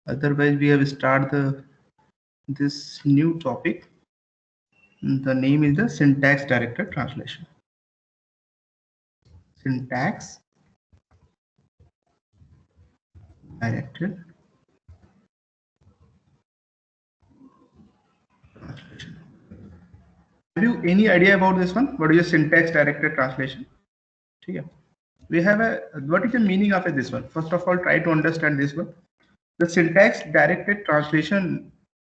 Otherwise, we have started this new topic. The name is the syntax directed translation. Syntax directed translation. Have you any idea about this one? What is a syntax directed translation? Okay. We have a, what is the meaning of this one? First of all, try to understand this one. The syntax directed translation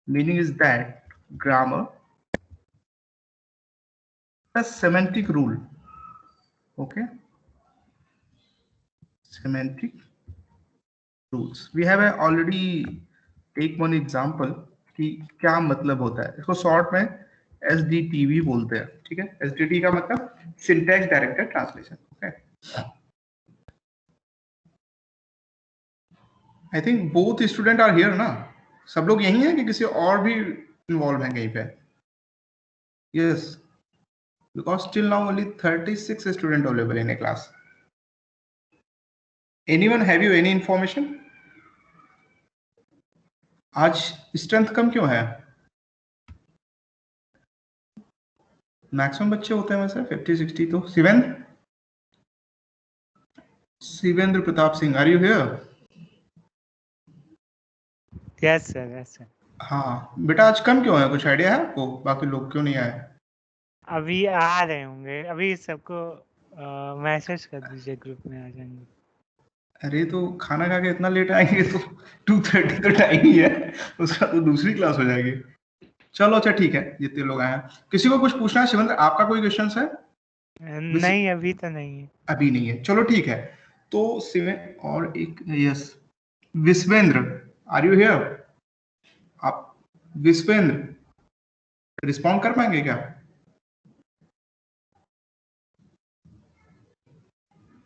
meaning is that grammar a semantic rule. Okay. Semantic rules. We have a already take one example कि क्या मतलब होता है. इसको short में SDTV बोलते हैं. ठीक है. SDT का मतलब syntax directed translation. Okay. I think both student are here ना. सब लोग यही हैं कि किसी और भी इन्वॉल्व हैं कहीं पे? Yes. Because till now only 36 students available in a class. Anyone have you any information? आज स्ट्रेंथ कम क्यों है? मैक्सिमम बच्चे होते हैं वैसे 50-60 तो Shivendra Pratap Singh, are you here? Yes sir. हाँ बेटा, आज कम क्यों है? कुछ आइडिया है आपको? बाकी लोग क्यों नहीं आए? अभी आ रहे होंगे. अभी सबको मैसेज कर दीजिए, ग्रुप में आ जाएंगे. अरे तो खाना खा के इतना लेट आएंगे तो 2:30 तो टाइम ही है, उसका तो दूसरी क्लास हो जाएगी. चलो अच्छा ठीक है, जितने लोग आए हैं. किसी को कुछ पूछना है? शिवेंद्र आपका कोई क्वेश्चन है? नहीं अभी तो नहीं है. अभी नहीं है. चलो ठीक है. तो शिवेंद्र और एक yes Vishwendra, are you here? आप विश्वेंद्र रिस्पॉन्ड कर पाएंगे क्या?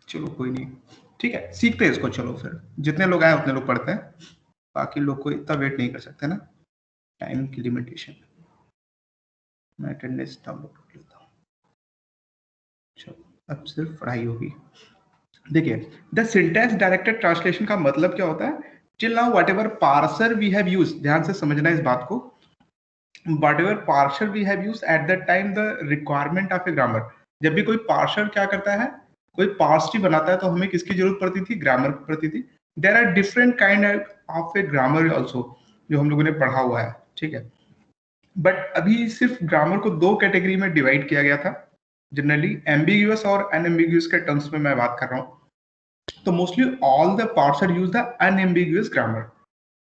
चलो कोई नहीं, ठीक है, सीखते हैं इसको. चलो फिर जितने लोग आए उतने लोग पढ़ते हैं, बाकी लोग को इतना वेट नहीं कर सकते ना, टाइम की लिमिटेशन. मैं अटेंडेंस डाउनलोड कर लेता हूँ. चलो अब सिर्फ पढ़ाई होगी. देखिए, द सिंटैक्स डायरेक्टेड ट्रांसलेशन का मतलब क्या होता है? Till now whatever parser we have used, ध्यान से समझना इस बात को, whatever parser we have used at the time the requirement of a grammar. जब भी कोई पार्सर क्या करता है, कोई पार्स ट्री बनाता है, तो हमें किसकी जरूरत पड़ती थी? ग्रामर की पड़ती थी. There are different kind of a grammar also, जो हम लोगों ने पढ़ा हुआ है. ठीक है. बट अभी सिर्फ ग्रामर को दो कैटेगरी में डिवाइड किया गया था जनरली, एम्बिगुअस और अनएम्बिगुअस के टर्म्स में मैं बात कर रहा हूँ. तो mostly all the parser use the unambiguous grammar.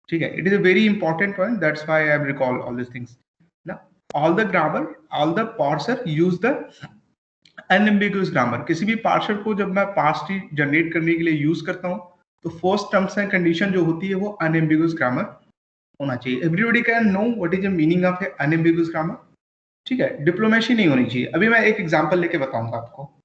ठीक है. It is a very important point, that's why I have recall all this things ना. All the grammar, all the parser use the unambiguous grammar. किसी भी parser को जब मैं parse tree generate करने के लिए यूज करता हूँ, तो फर्स्ट टर्म्स एंड कंडीशन जो होती है वो अनएम्बिगुअस ग्रामर होना चाहिए. Everybody can know what is the meaning of A unambiguous grammar. ठीक है. डिप्लोमेसी नहीं होनी चाहिए. अभी मैं एक एग्जांपल लेके बताऊंगा आपको.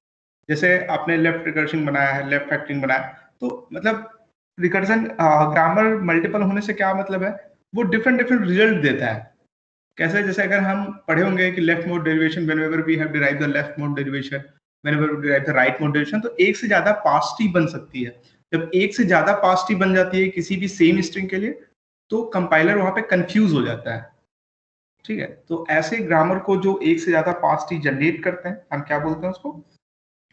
जैसे आपने लेफ्ट रिकर्शन बनाया है, लेफ्ट फैक्टरिंग बनाया, तो मतलब रिकर्शन ग्रामर मल्टीपल होने से क्या मतलब है? वो डिफरेंट डिफरेंट रिजल्ट देता है. कैसे? जैसे अगर हम पढ़े होंगे कि leftmost derivation, whenever we have derived the leftmost derivation, whenever we derive the rightmost derivation, तो एक से ज्यादा पास्ट ट्री बन सकती है. जब एक से ज्यादा पास्ट ट्री बन जाती है किसी भी सेम स्ट्रिंग के लिए, तो कंपाइलर वहां पे कंफ्यूज हो जाता है. ठीक है. तो ऐसे ग्रामर को जो एक से ज्यादा पास्ट ट्री जनरेट करते हैं, हम क्या बोलते हैं उसको?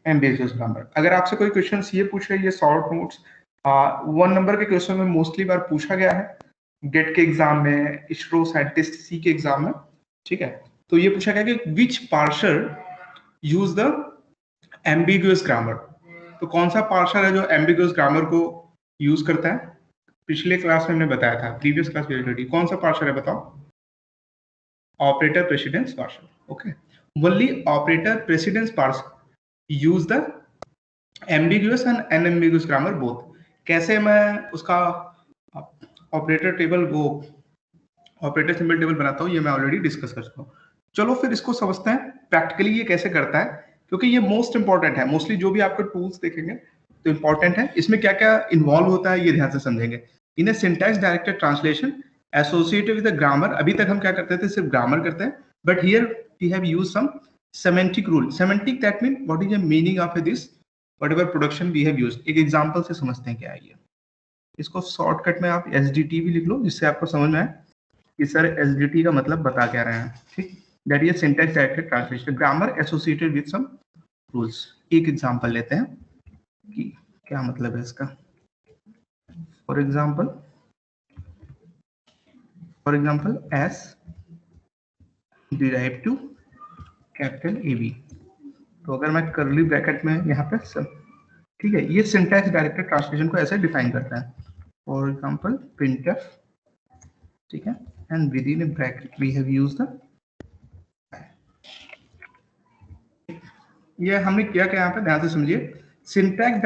Ambiguous grammar. अगर आपसे कोई क्वेश्चन ये पूछ रहे, ये शॉर्ट नोट्स 1 नंबर के क्वेश्चन में मोस्टली बार पूछा गया है, गेट के एग्जाम में, इसरो साइंटिस्ट सी के एग्जाम में. ठीक है. तो ये पूछा गया कि which parser use the ambiguous grammar. तो कौन सा पार्सर है जो एम्बिगुअस ग्रामर को यूज करता है? पिछले क्लास में हमने बताया था, प्रीवियस क्लास में ऑलरेडी. कौन सा पार्सर है बताओ? Operator precedence parser. Okay. Only operator precedence parser use the ambiguous and unambiguous grammar both. कैसे मैं उसका ऑपरेटर टेबल, वो ऑपरेटर सिंबल टेबल बनाता हूँ, ये मैं ऑलरेडी डिस्कस कर चुका हूँ. चलो फिर इसको समझते हैं प्रैक्टिकली ये कैसे करता है, क्योंकि ये मोस्ट इंपॉर्टेंट है. मोस्टली जो भी आपको टूल्स देखेंगे तो इंपॉर्टेंट है. इसमें क्या क्या इन्वॉल्व होता है ये ध्यान से समझेंगे. In a syntax directed translation associated with the grammar, अभी तक हम क्या करते थे? सिर्फ ग्रामर करते हैं. But here we have used some semantic rule. Semantic that mean what is the meaning of this whatever production we have used. एक एग्जांपल से समझते हैं क्या है ये. इसको शॉर्टकट में आप SDT भी लिख लो, जिससे आपको समझ में आए कि सर SDT का मतलब बता क्या रहे हैं, ठीक। That is syntax directed translation, grammar associated with some rules. एक एग्जांपल लेते हैं कि क्या मतलब है इसका। For example S derive to capital AB। तो अगर मैं कर्ली ब्रैकेट में यहाँ पे सब, ठीक है, ये सिंटैक्स डायरेक्टेड ट्रांसलेशन को ऐसे डिफाइन करता है। फॉर एग्जांपल printf, ठीक है, and within bracket we have used the, ये हमने किया क्या यहाँ पे, ध्यान से समझिए। Syntax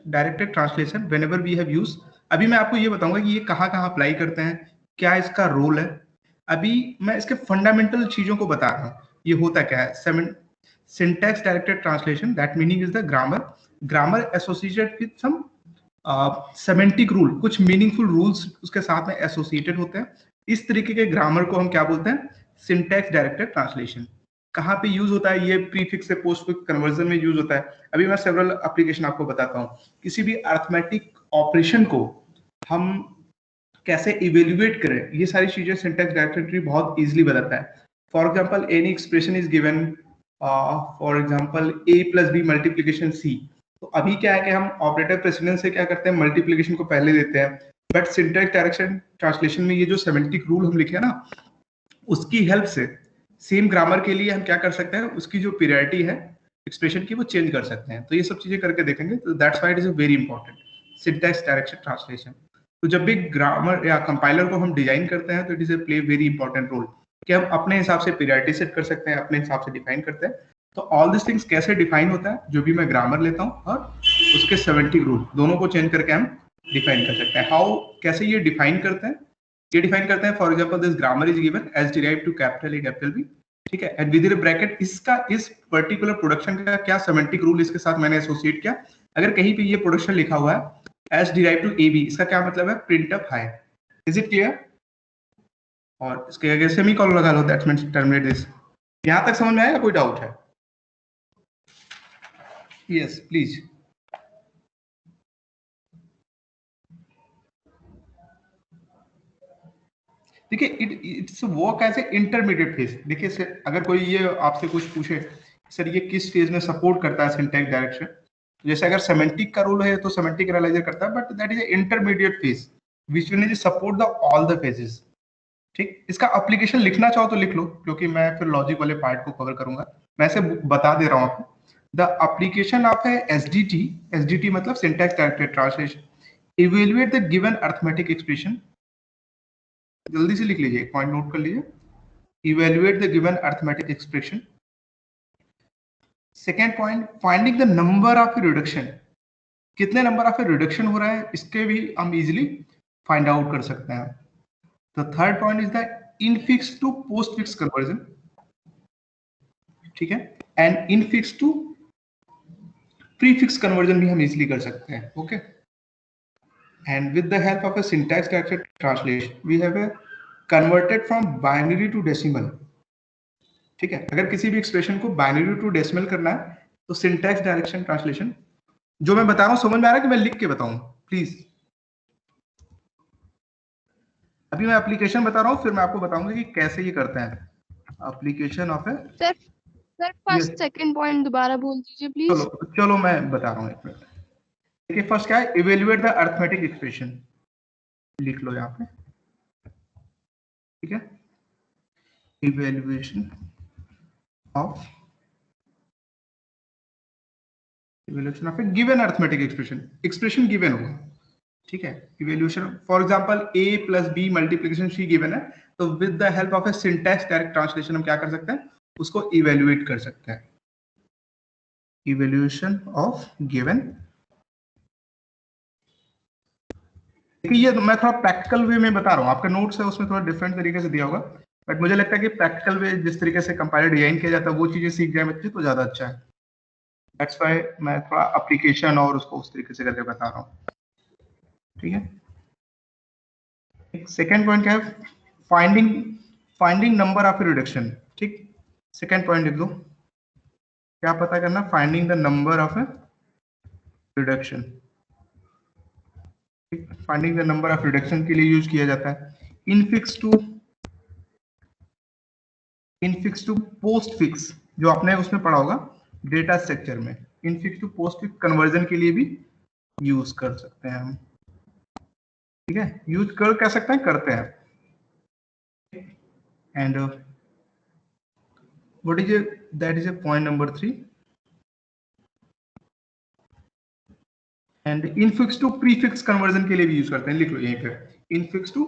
directed translation whenever we have use, अभी मैं आपको ये बताऊंगा कि ये कहाँ कहाँ अप्लाई करते हैं, क्या इसका रोल है। अभी मैं इसके फंडामेंटल चीजों को बता रहा हूँ, ये होता क्या है। Syntax directed translation, that meaning is the grammar associated with some semantic rule, कुछ मीनिंगफुल रूल्स उसके साथ में एसोसिएटेड होते हैं। इस तरीके के ग्रामर को हम क्या बोलते हैं, सिंटैक्स डायरेक्टेड ट्रांसलेशन। कहाँ पे यूज होता है, ये प्रीफिक्स से पोस्टफिक्स कन्वर्जन में यूज होता है। अभी मैं सेवरल एप्लीकेशन आपको बताता हूँ। किसी भी अरिथमेटिक ऑपरेशन को हम कैसे इवेल्युएट करें, ये सारी चीजें सिंटैक्स डायरेक्टेड बहुत इजीली बताता है। For example any expression is given, for example a plus B multiplication c। तो अभी क्या है कि हम ऑपरेटर प्रेसिडेंस से क्या करते हैं, मल्टीप्लीकेशन को पहले देते हैं। बट सिंटैक्स डायरेक्शन ट्रांसलेशन में ये जो सेमेंटिक रूल हम लिखे हैं ना, उसकी हेल्प से सेम ग्रामर के लिए हम क्या कर सकते हैं, उसकी जो पीरियडिटी है एक्सप्रेशन की वो चेंज कर सकते हैं। तो ये सब चीजें करके देखेंगे। तो that's why it is a very important syntax direction translation. तो जब भी ग्रामर या कंपाइलर को हम डिजाइन करते हैं तो it is a play very important role कि हम अपने हिसाब से पीरियडिटी सेट कर सकते हैं, अपने हिसाब से डिफाइन करते हैं। तो ऑल दिस थिंग्स कैसे डिफाइन होता है, जो भी मैं ग्रामर लेता हूँ और उसके सेमेंटिक रूल दोनों को चेंज करके हम डिफाइन कर सकते हैं। हाउ, कैसे ये डिफाइन करते हैं, ये डिफाइन करते हैं। For example this grammar is given as derived to capital A capital B, ठीक है, एंड विद इन ब्रैकेट इसका इस पर्टिकुलर प्रोडक्शन का क्या सेमेंटिक रूल इसके साथ मैंने एसोसिएट किया। अगर कहीं पे ये प्रोडक्शन लिखा हुआ है एज डिराइव्ड टू AB, इसका क्या मतलब है, printf hi. Is it clear? और इसके आगे सेमीकोलन लगा लो, दैट मींस टर्मिनेट दिस। यहां तक समझ में आया, कोई डाउट है? Yes please. देखिए it's work as a intermediate phase. देखिए अगर कोई ये आपसे कुछ पूछे सर ये किस फेज में सपोर्ट करता है सिंटैक्स डायरेक्शन, जैसे अगर सेमेंटिक का रोल है तो सेमेंटिक एनालाइजर करता है, but that is intermediate phase which will support the all the phases, ठीक। इसका एप्लीकेशन लिखना चाहो तो लिख लो, क्योंकि मैं फिर लॉजिक वाले पार्ट को कवर करूंगा। मैं ऐसे बता दे रहा हूं आपको। द एप्लीकेशन ऑफ है SDT मतलब syntax directed translation, evaluate the given arithmetic expression. जल्दी से लिख लीजिए, पॉइंट नोट कर लीजिए। Evaluate the given arithmetic expression. Second point, finding the number of reduction, कितने नंबर ऑफ रिडक्शन हो रहा है इसके भी हम इजिली फाइंड आउट कर सकते हैं। The third point is the infix to postfix conversion, ठीक है, and infix to prefix conversion भी हम इजिली कर सकते हैं, okay. And with the help of a syntax directed translation we have converted from binary to decimal, ठीक है। अगर किसी भी एक्सप्रेशन को बाइनरी टू डेसिमल करना है तो सिंटैक्स डायरेक्शन ट्रांसलेशन, जो मैं बता रहा हूं समझ में आ रहा है कि मैं लिख के बताऊं प्लीज? अभी मैं एप्लीकेशन बता रहा हूं, फिर मैं आपको बताऊंगा कि कैसे ये करते हैं। Application of A sir first second point दोबारा बोल दीजिए प्लीज। चलो मैं बता रहा हूँ, एक मिनट। देखिए फर्स्ट क्या है, इवेल्युएट द अरिथमेटिक एक्सप्रेशन, लिख लो यहाँ पे, ठीक है। Evaluation of A given arithmetic expression given होगा, ठीक है। Evaluation for example a plus b multiplication c given है, तो with the help of A syntax direct translation हम क्या कर सकते हैं, उसको इवेल्युएट कर सकते हैं। इवेल्युएशन ऑफ गिवन, देखिए ये मैं थोड़ा प्रैक्टिकल वे में बता रहा हूँ, आपके नोट्स है उसमें थोड़ा डिफरेंट तरीके से दिया होगा, बट मुझे लगता है कि प्रैक्टिकल वे जिस तरीके से कंपाइलर डिजाइन किया जाता है वो चीजें सीख जाए बच्चे तो ज्यादा अच्छा है। दैट्स व्हाई मैं थोड़ा एप्लीकेशन और उसको उस तरीके से करके बता रहा हूँ, ठीक है। सेकेंड पॉइंट क्या है, फाइंडिंग नंबर ऑफ रिडक्शन, ठीक। सेकेंड पॉइंट लिख दो, क्या पता करना, finding the number of reduction, finding the number of reduction के लिए यूज किया जाता है। इनफिक्स टू पोस्ट फिक्स, जो आपने उसमें पढ़ा होगा डेटा स्ट्रक्चर में, infix to postfix conversion के लिए भी यूज कर सकते हैं हम। ठीक है, यूज कर कह सकते हैं, करते हैं। And what is that is point number 3। And infix to prefix conversion के लिए भी यूज करते हैं, लिख लो यहीं पे, इनफिक्स टू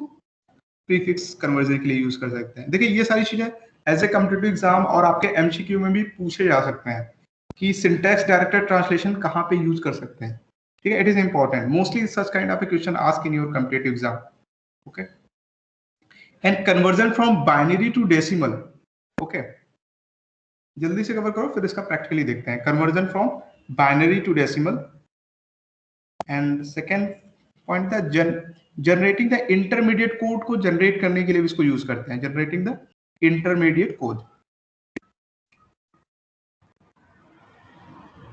प्रीफिक्स कन्वर्जन के लिए यूज कर सकते हैं। देखिए ये सारी चीजें एज ए कॉम्पिटिटिव एग्जाम और आपके एमसीक्यू में भी पूछे जा सकते हैं कि सिंटैक्स डायरेक्टेड ट्रांसलेशन कहाँ पे यूज कर सकते हैं। ठीक है, it is important, mostly such kind of a question ask in your competitive exam. Okay, and conversion from binary to decimal. Okay, जल्दी से कवर करो, फिर इसका प्रैक्टिकली देखते हैं। Conversion from binary to decimal. And second point था generating the intermediate code को generate करने के लिए भी इसको यूज करते हैं, generating the intermediate code.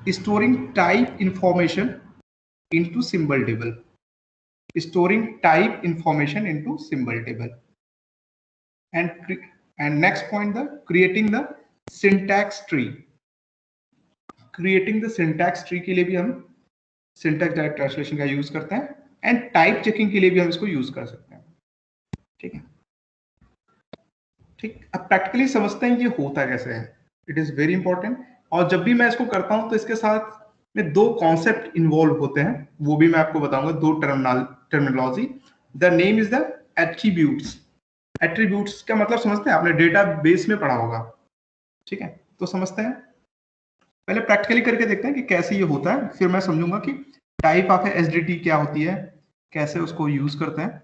Storing type information into symbol table, storing type information into symbol table. And next point the creating the syntax tree, creating the syntax tree के लिए भी हम सिंटैक्स डायरेक्ट ट्रांसलेशन का use करते हैं। And type checking के लिए भी हम इसको यूज कर सकते हैं। ठीक है, ठीक, अब प्रैक्टिकली समझते हैं ये होता कैसे है। इट इज वेरी इंपॉर्टेंट, और जब भी मैं इसको करता हूं तो इसके साथ में दो कॉन्सेप्ट इन्वॉल्व होते हैं, वो भी मैं आपको बताऊंगा, दो terminology. The name is the attributes. Attributes का मतलब समझते हैं, आपने डेटा बेस में पढ़ा होगा। ठीक है, तो समझते हैं, पहले प्रैक्टिकली करके देखते हैं कि कैसे ये होता है, फिर मैं समझूंगा कि टाइप ऑफ एसडीटी क्या होती है, कैसे उसको यूज करते हैं।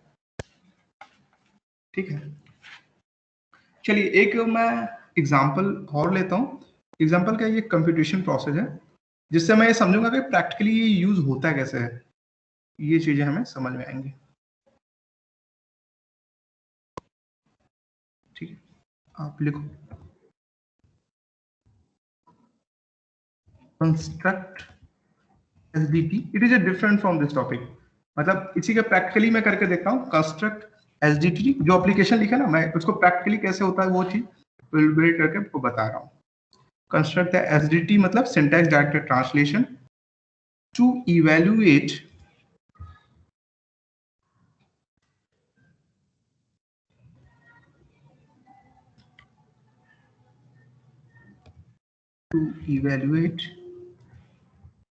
ठीक है, चलिए एक मैं एग्जांपल और लेता हूं। एग्जांपल क्या, ये कंप्यूटेशन प्रोसेस है, जिससे मैं ये समझूंगा कि प्रैक्टिकली ये यूज होता कैसे है, ये चीजें हमें समझ में आएंगी। ठीक है, आप लिखो construct SDT, it is a different from this topic. मतलब इसी के प्रैक्टिकली मैं करके देखता हूँ। कंस्ट्रक्ट एसडीटी, जो एप्लीकेशन लिखा ना, मैं उसको प्रैक्टिकली कैसे होता है वो चीज बिल्ड करके आपको बता रहा हूँ। कंस्ट्रक्ट द एसडीटी मतलब syntax directed translation to evaluate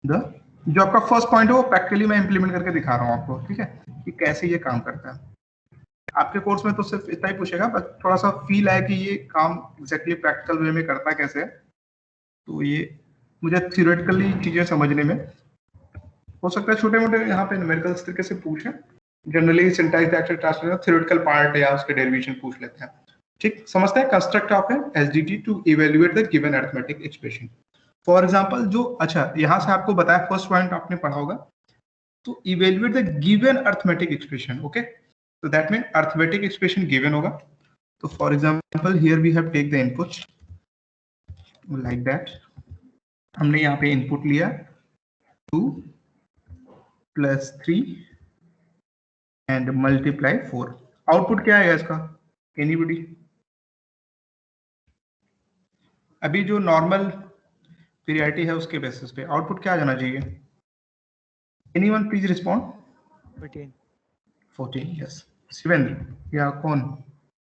the, जो आपका फर्स्ट पॉइंट है वो प्रैक्टिकली मैं इंप्लीमेंट करके दिखा रहा हूँ आपको। ठीक है, कि कैसे ये काम करता है। आपके कोर्स में तो सिर्फ इतना ही पूछेगा, बस थोड़ा सा फील है कि ये काम एग्जैक्टली प्रैक्टिकल वे में करता कैसे है, तो ये मुझे थियोरेटिकली चीजें समझने में हो सकता है छोटे मोटे यहाँ पे न्यूमेरिकल तरीके से पूछे। Generally syntax directed translation theoretical part या उसके डेरिवेशन पूछ लेते हैं। ठीक, समझते हैं। Construct of SDT to evaluate the given arithmetic expression. For example, जो अच्छा यहाँ से आपको बताया फर्स्ट पॉइंट आपने पढ़ा होगा, तो evaluate the given arithmetic expression. Okay, तो that mean arithmetic expression given होगा। तो for example here we have take the input like that, हमने यहाँ पे इनपुट लिया 2 + 3 एंड मल्टीप्लाई 4। आउटपुट क्या है इसका, एनीबॉडी? अभी जो नॉर्मल पीरियडिटी है उसके बेसिस पे आउटपुट क्या आ जाना चाहिए? Anyone please respond. 14 yes. Shivendra या कौन?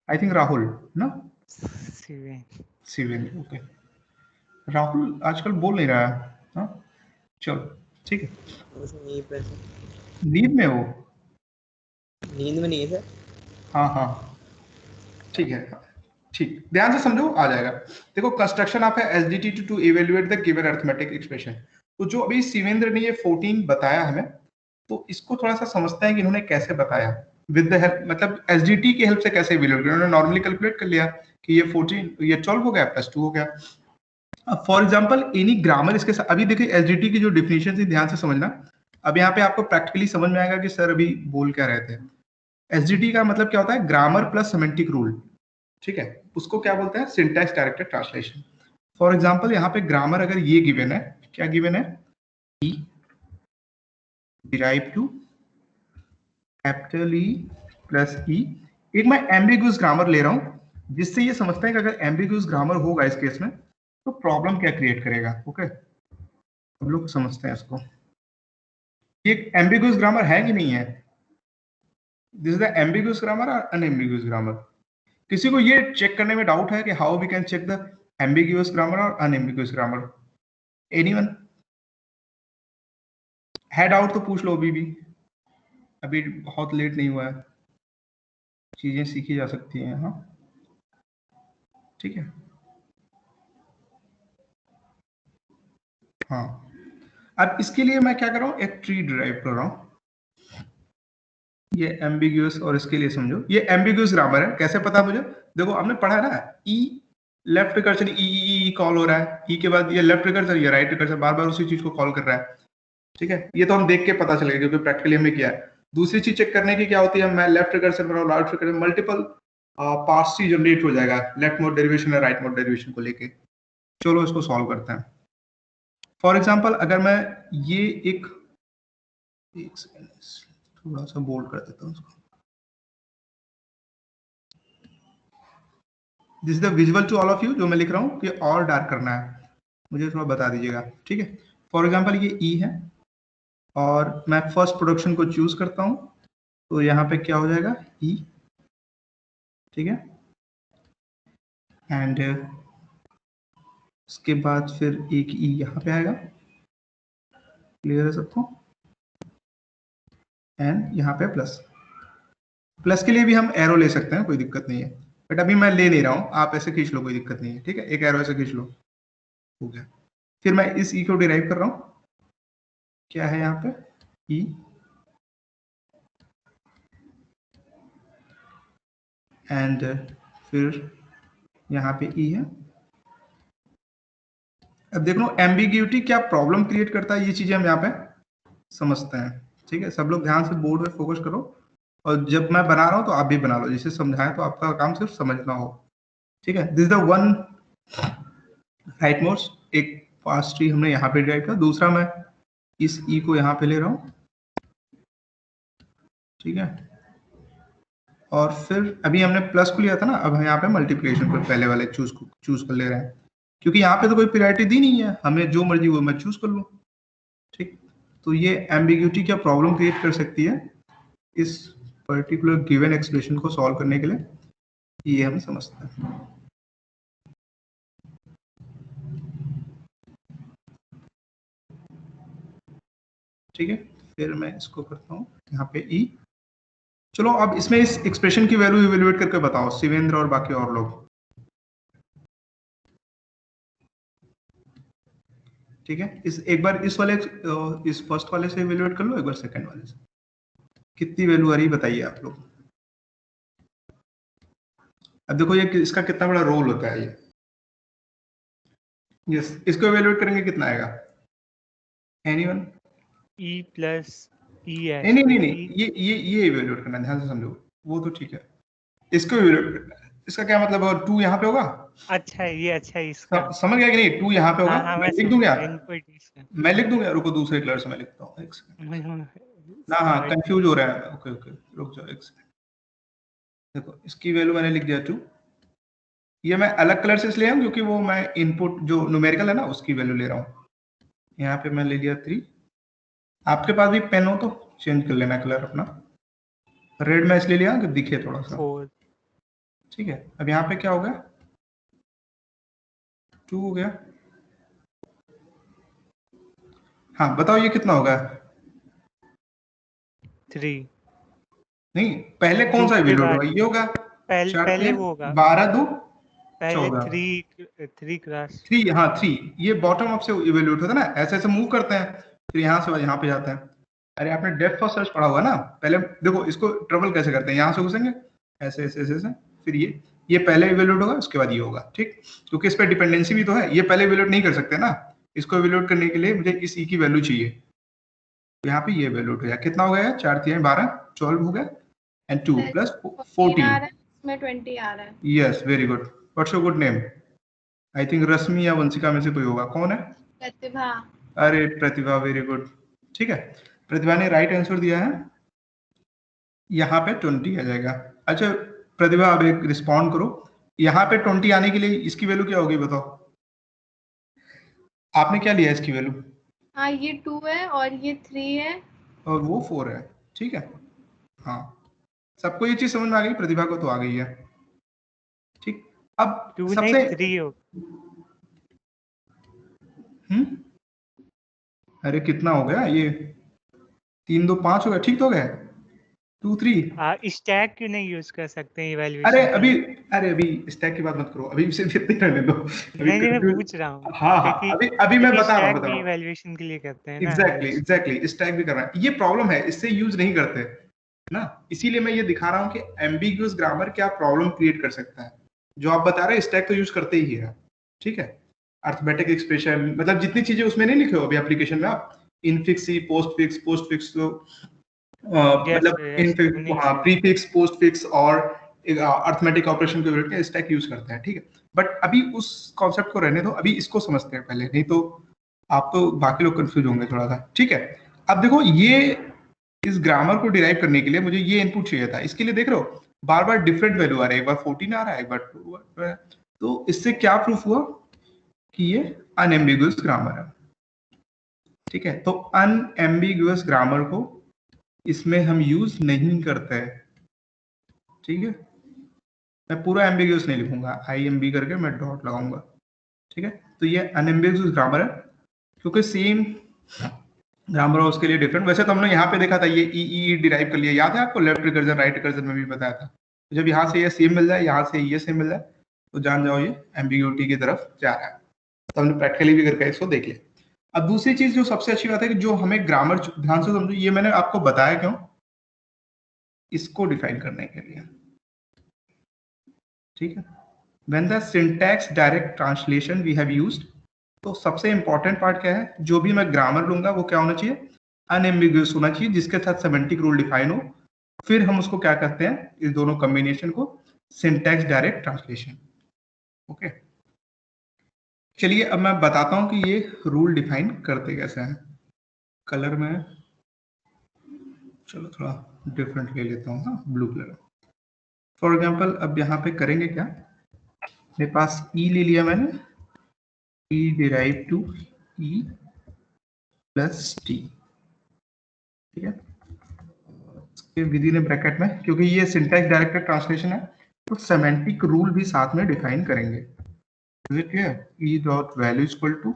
आई थिंक राहुल ना? शिवेंद्र, ओके। राहुल आजकल बोल नहीं रहा है। हाँ चलो ठीक है, नींद में हो? नींद में नहीं है सर। हाँ हाँ ठीक है, ठीक, ध्यान से समझो, आ जाएगा। देखो, construction of SDT to evaluate the given arithmetic expression. तो जो अभी शिवेंद्र ने ये 14 बताया हमें, तो इसको थोड़ा सा समझते हैं कि इन्होंने कैसे बताया, विद द हेल्प, मतलब एसडीटी की हेल्प से कैसे इवैल्यूएट किया। उन्होंने नॉर्मली कैलकुलेट कर लिया कि ये 14, ये 12 हो गया +2 हो गया। अब फॉर एग्जांपल एनी ग्रामर इसके साथ, अभी देखिए एसडीटी की जो डिफिनेशन थी ध्यान से समझना। अब यहाँ पे आपको प्रैक्टिकली समझ में आएगा कि सर अभी बोल क्या रहे थे। एसडीटी का मतलब क्या होता है? Grammar plus semantic rule. ठीक है, उसको क्या बोलते हैं? Syntax directed translation. For example यहाँ पे ग्रामर अगर ये गिवन है, क्या गिवन है? E derive to capital E plus E. एक मैं एम्बिगुअस ग्रामर ले रहा हूं जिससे ये समझते हैं कि अगर एम्बिगुअस ग्रामर होगा इस केस में तो प्रॉब्लम क्या क्रिएट करेगा। ओके, हम लोग समझते हैं इसको। ये एम्बिगुअस ग्रामर है कि नहीं है? This is the ambiguous grammar और अनएम्बिगुअस ग्रामर। किसी को ये चेक करने में डाउट है कि how we can check the ambiguous grammar और अनएम्बिगुअस ग्रामर? एनीवन है डाउट तो पूछ लो अभी भी, अभी बहुत लेट नहीं हुआ है, चीजें सीखी जा सकती हैं। हाँ ठीक है। हाँ, अब इसके लिए मैं क्या कर रहा हूँ, एक ट्री डिराइव कर रहा हूँ। ये एम्बिगुअस, और इसके लिए समझो ये एम्बिगुअस ग्रामर है। कैसे पता मुझे? देखो आपने पढ़ा है ना, ई लेफ्ट रिकर्सन ई कॉल हो रहा है, ई के बाद ये लेफ्ट रिकर्सन ये राइट रिकर्सन बार बार उसी चीज को कॉल कर रहा है। ठीक है, ये तो हम देख के पता चलेगा क्योंकि प्रैक्टिकली हमने किया है। दूसरी चीज चेक करने की क्या होती है, मैं लेफ्ट रिकर्सन बनाऊं राइट रिकर्सन, मल्टीपल पार्ट्स ही जनरेट हो जाएगा लेफ्ट मोड डेरिवेशन और राइट मोड डेरिवेशन को लेके। चलो इसको सॉल्व करते हैं। फॉर एग्जाम्पल अगर मैं ये एक सेकंड थोड़ा सा बोल्ड कर देता हूँ उसको। This is the visual to all of you, जो मैं लिख रहा हूँ कि और डार्क करना है मुझे थोड़ा बता दीजिएगा। ठीक है, फॉर एग्जाम्पल ये ई है और मैं फर्स्ट प्रोडक्शन को चूज करता हूँ तो यहाँ पे क्या हो जाएगा ई। ठीक है, एंड उसके बाद फिर एक ई यहाँ पे आएगा। क्लियर है सबको? एंड यहाँ पे प्लस। प्लस के लिए भी हम एरो ले सकते हैं, कोई दिक्कत नहीं है, बट अभी मैं ले नहीं रहा हूँ, आप ऐसे खींच लो कोई दिक्कत नहीं है। ठीक है, एक एरो ऐसे खींच लो, हो गया। फिर मैं इस ई को डिराइव कर रहा हूँ, क्या है यहाँ पे ई, एंड फिर यहाँ पे ई है। अब देख लो एम्बिग्यूटी क्या प्रॉब्लम क्रिएट करता है, ये चीजें हम यहाँ पे समझते हैं। ठीक है, सब लोग ध्यान से बोर्ड पे फोकस करो, और जब मैं बना रहा हूँ तो आप भी बना लो, जिसे समझाएं तो आपका काम सिर्फ समझना हो। ठीक है, this the one right modes, एक पास ट्री हमने यहाँ पे डिराइव किया, दूसरा मैं इस ई को यहाँ पे ले रहा हूँ। ठीक है, और फिर अभी हमने प्लस को लिया था ना, अब हम यहाँ पे मल्टीप्लिकेशन को पहले वाले चूज कर ले रहे हैं, क्योंकि यहाँ पे तो कोई प्रायोरिटी दी नहीं है, हमें जो मर्जी वो मैं चूज कर लूँ। ठीक, तो ये एम्बिग्यूटी क्या प्रॉब्लम क्रिएट कर सकती है इस पर्टिकुलर गिवन एक्सप्रेशन को सॉल्व करने के लिए, ये हम समझते हैं। ठीक है, फिर मैं इसको करता हूँ यहाँ पे ई। चलो अब इसमें इस एक्सप्रेशन की वैल्यू इवेल्युएट करके बताओ, शिवेंद्र और बाकी और लोग। ठीक है, इस एक बार इस वाले इस फर्स्ट वाले से इवेल्युएट कर लो, एक बार सेकंड वाले से, कितनी वैल्यू आ रही बताइए आप लोग। अब देखो ये इसका कितना बड़ा रोल होता है ये। यस, इसको इवेल्युएट करेंगे कितना आएगा? एनीवन? ई प्लस ई है। नहीं नहीं नहीं, ये इवेल्युएट करना, ध्यान से समझो, वो तो ठीक है, इसको इवेल्युएट करना है। इसका क्या मतलब है, 2 यहाँ पे होगा। अच्छा ये, अच्छा इसका समझ गया कि नहीं? 2 यहाँ पे होगा। हाँ, मैं लिख दूंगा, इनपुट इसका। मैं लिख दूंगा, रुको दूसरे कलर से मैं लिखता हूँ, एक सेकंड ना, हाँ कंफ्यूज हो रहा है। ओके ओके, रुक जाओ एक सेकंड। देखो इसकी वैल्यू मैंने लिख दिया 2, ये मैं अलग कलर से इसलिए हूँ क्योंकि वो मैं इनपुट जो न्यूमेरिकल है ना उसकी वैल्यू ले रहा हूँ। यहाँ पे मैं ले लिया 3। आपके पास भी पेन हो तो चेंज कर लेना कलर अपना, रेड में इसलिए लिया कि दिखे थोड़ा सा। 4। ठीक है, अब यहाँ पे क्या हो गया, 2 हो गया। हाँ बताओ ये कितना होगा? 3 नहीं, पहले कौन सा वैल्यू होगा? ये होगा, पहले वो होगा 12 2 पहले 14 3 क्रॉस 3। हाँ 3, ये बॉटम अप से इवेल्यूएट होता है ना, ऐसे ऐसे मूव करते हैं, फिर यहाँ से यहाँ पे जाते हैं। अरे आपने डेप्थ फर्स्ट सर्च पढ़ा हुआ ना, पहले देखो इसको ट्रबल कैसे करते हैं, यहाँ से घुसेंगे ऐसे ऐसे ऐसे ऐसे, फिर ये पहले इवेल्यूएट होगा, उसके बाद ये होगा। ठीक, क्योंकि इस पर डिपेंडेंसी भी तो है, ये पहले इवेल्यूएट नहीं कर सकते ना, इसको इवेल्यूएट करने के लिए मुझे इस ई की वैल्यू चाहिए, तो यहाँ पे ये इवेल्यूएट हो जाए। कितना हो गया? 4 3 12 12 हो गया, एंड 2 प्लस 14 इसमें 20 आ रहा है। Yes, very good. What's your good name? I think Rashmi या वंशिका में से कोई होगा, कौन है? प्रतिभा। अरे प्रतिभा, वेरी गुड। ठीक है, प्रतिभा ने राइट आंसर दिया है। यहाँ पे 20 आ जाएगा। अच्छा प्रतिभा, अब एक रिस्पॉन्ड करो, यहाँ पे 20 आने के लिए इसकी वैल्यू क्या होगी बताओ? आपने क्या लिया इसकी वैल्यू? हाँ ये 2 है और ये 3 है। और वो 4 है, ठीक है। हाँ, सबको ये चीज समझ में आ गई? प्रतिभा को तो आ गई है, ठीक। अब 2 नहीं सबसे 3 हो। अरे कितना हो गया ये? 3 2 5 हो गया, ठीक तो हो गया। 2 3। स्टैक क्यों नहीं यूज कर सकते अरे इवैल्यूएशन के अभी, लिए? अरे अभी स्टैक की बात मत करो, अभी उसे देते रहने दो। अभी नहीं मैं कंफ्यूज। पूछ रहा हूँ हाँ हाँ, क्योंकि अभी मैं बता रहा स्टैक भी हूँ। इवैल्यूएशन के लिए करते हैं ना एग्जैक्टली यूज। एग्जैक्टली, स्टैक भी कर रहा है, ये प्रॉब्लम है, इससे यूज नहीं करते ना। इसीलिए मैं ये दिखा रहा हूँ कि एम्बिगुअस ग्रामर क्या प्रॉब्लम क्रिएट कर सकता है। जो आप बता रहे हैं स्टैक तो यूज करते ही है, ठीक है। अर्थमेटिक एक्सप्रेशन मतलब जितनी चीजें उसमें नहीं लिखे हो अभी एप्लीकेशन में आप, इनफिक्स, पोस्ट फिक्स तो यस मतलब यस इनफिक्स, हाँ, प्रीफिक्स, पोस्ट फिक्स और अर्थमेटिक ऑपरेशन के रिलेटेड स्टैक यूज करते हैं, ठीक है। बट अभी उस कॉन्सेप्ट को रहने दो, अभी इसको समझते हैं पहले, नहीं तो आप तो बाकी लोग कंफ्यूज होंगे थोड़ा सा, ठीक है। अब देखो ये इस ग्रामर को डिराइव करने के लिए मुझे ये इनपुट चाहिए था, इसके लिए देख रहे हो बार बार डिफरेंट वैल्यू आ रहा है, एक बार 14 आ रहा है, एक बार 2 आ रहा है। तो इससे क्या प्रूफ हुआ कि ये अनएम्बिगुअस ग्रामर है, ठीक है। तो अनएम्बिगुअस ग्रामर को इसमें हम यूज नहीं करते हैं, ठीक है। मैं पूरा एम्बिगुअस नहीं लिखूंगा, आई एम बी करके मैं डॉट लगाऊंगा, ठीक है। तो ये अनएम्बिगुअस ग्रामर है, क्योंकि सेम ग्रामर उसके लिए डिफरेंट। वैसे तो हमने यहाँ पे देखा था ये ई डिराइव कर लिया, याद है आपको? लेफ्ट रिकर्जन राइट रिकर्जन में भी बताया था। जब यहाँ से ये सेम मिल जाए, यहाँ से ये सेम मिल जाए, तो जान जाओ ये एम्बिग्यूटी की तरफ जा रहा है। तो हमने प्रैक्टिकली भी करके इसको देख लिया। अब दूसरी चीज जो सबसे अच्छी बात है कि जो हमें ग्रामर, ध्यान से समझो, ये मैंने आपको बताया क्यों, इसको डिफाइन करने के लिए, ठीक है। When the syntax direct translation we have used, तो सबसे इंपॉर्टेंट पार्ट क्या है, जो भी मैं ग्रामर लूंगा वो क्या होना चाहिए, अनएम्बिगुअस होना चाहिए, जिसके साथ सेमेंटिक रूल डिफाइन हो। फिर हम उसको क्या करते हैं, इस दोनों कॉम्बिनेशन को सिंटैक्स डायरेक्ट ट्रांसलेशन, ओके। चलिए अब मैं बताता हूं कि ये रूल डिफाइन करते कैसे हैं। कलर में चलो थोड़ा डिफरेंट ले लेता हूँ, हाँ, ब्लू कलर। फॉर एग्जाम्पल अब यहाँ पे करेंगे क्या, मेरे पास ई ले लिया मैंने, E derive to E plus T, ठीक है। इसके विदिन ए ब्रैकेट में, क्योंकि ये सिंटैक्स डायरेक्टेड ट्रांसलेशन है, तो सेमेंटिक रूल भी साथ में डिफाइन करेंगे। Is it clear? E dot value equal to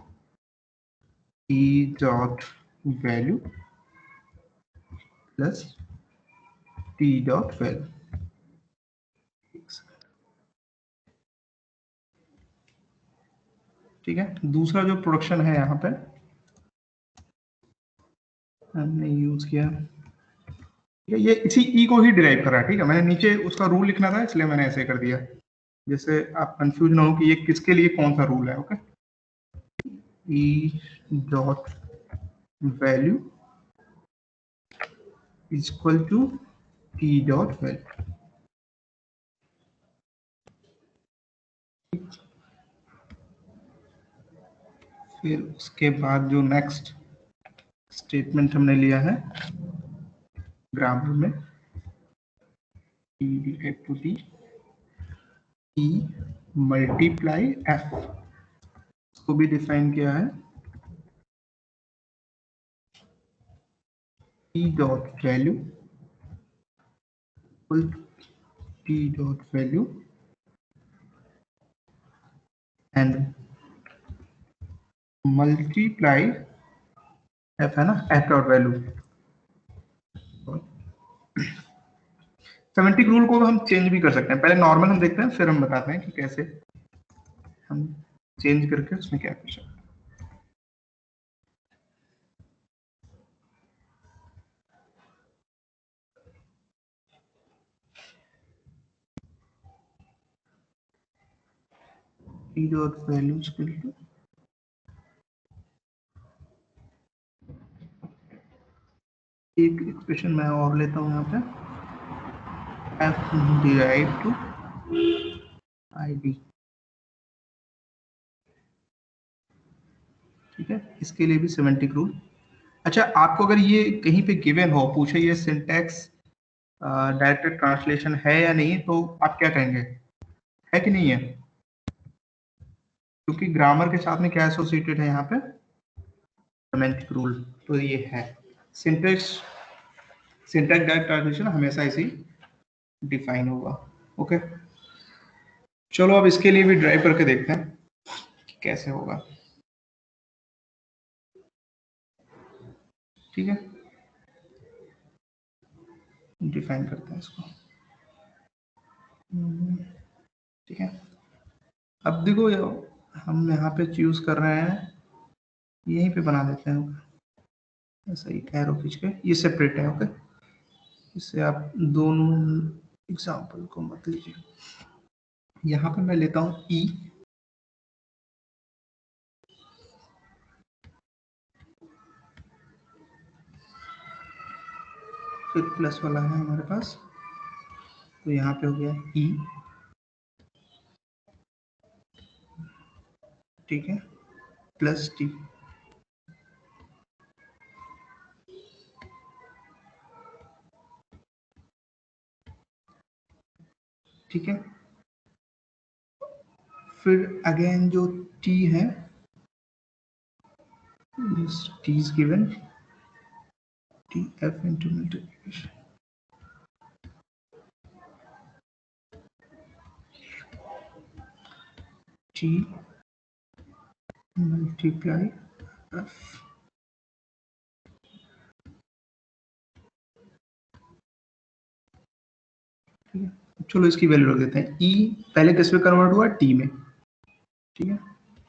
E dot value plus T dot value, ठीक है। दूसरा जो प्रोडक्शन है यहाँ पे हमने यूज किया, ठीक है, ये इसी ई को ही डिराइव कर रहा है, ठीक है। मैंने नीचे उसका रूल लिखना था इसलिए मैंने ऐसे कर दिया, जैसे आप कंफ्यूज ना हो कि ये किसके लिए कौन सा रूल है, okay. E dot value equal to T dot value, फिर उसके बाद जो नेक्स्ट स्टेटमेंट हमने लिया है ग्रामर में, to T E multiply F, को भी डिफाइन किया है, T dot value equal T dot value and multiply F, है ना, F dot value. Semantic rule को हम चेंज भी कर सकते हैं, पहले नॉर्मल हम देखते हैं, फिर हम बताते हैं कि कैसे हम चेंज करके उसमें क्या कर सकते हैं। T dot value equal to, एक एक्सप्रेशन मैं और लेता हूं यहाँ पे, एफ डिराइव टू आईडी, ठीक है। इसके लिए भी सेमेंटिक रूल। अच्छा, आपको अगर ये कहीं पे गिवन हो, पूछे ये सिंटैक्स डायरेक्ट ट्रांसलेशन है या नहीं, तो आप क्या कहेंगे, है कि नहीं है? क्योंकि ग्रामर के साथ में क्या एसोसिएटेड है यहाँ पे, सेमेंटिक रूल, तो ये है सिंटैक्स डायरेक्ट ट्रांसलेशन हमेशा इसी डिफाइन होगा। ओके, चलो अब इसके लिए भी ड्राइव करके देखते हैं कि कैसे होगा। ठीक है, डिफाइन करते हैं इसको। ठीक है, अब देखो हम यहाँ पे चूज कर रहे हैं, यहीं पे बना देते हैं ऐसा ही एरो खींच के, ये सेपरेट है। ओके, इससे आप दोनों एग्जाम्पल को मत लीजिए। यहाँ पे मैं लेता हूँ ई, फिर प्लस वाला है हमारे पास, तो यहाँ पे हो गया ई, ठीक है, प्लस टी। ठीक है, फिर अगेन जो टी है, T is given T F into multiplication, T multiply F. ठीक है, चलो इसकी वैल्यू रख देते हैं। ई पहले किस में कन्वर्ट हुआ, टी में। ठीक है,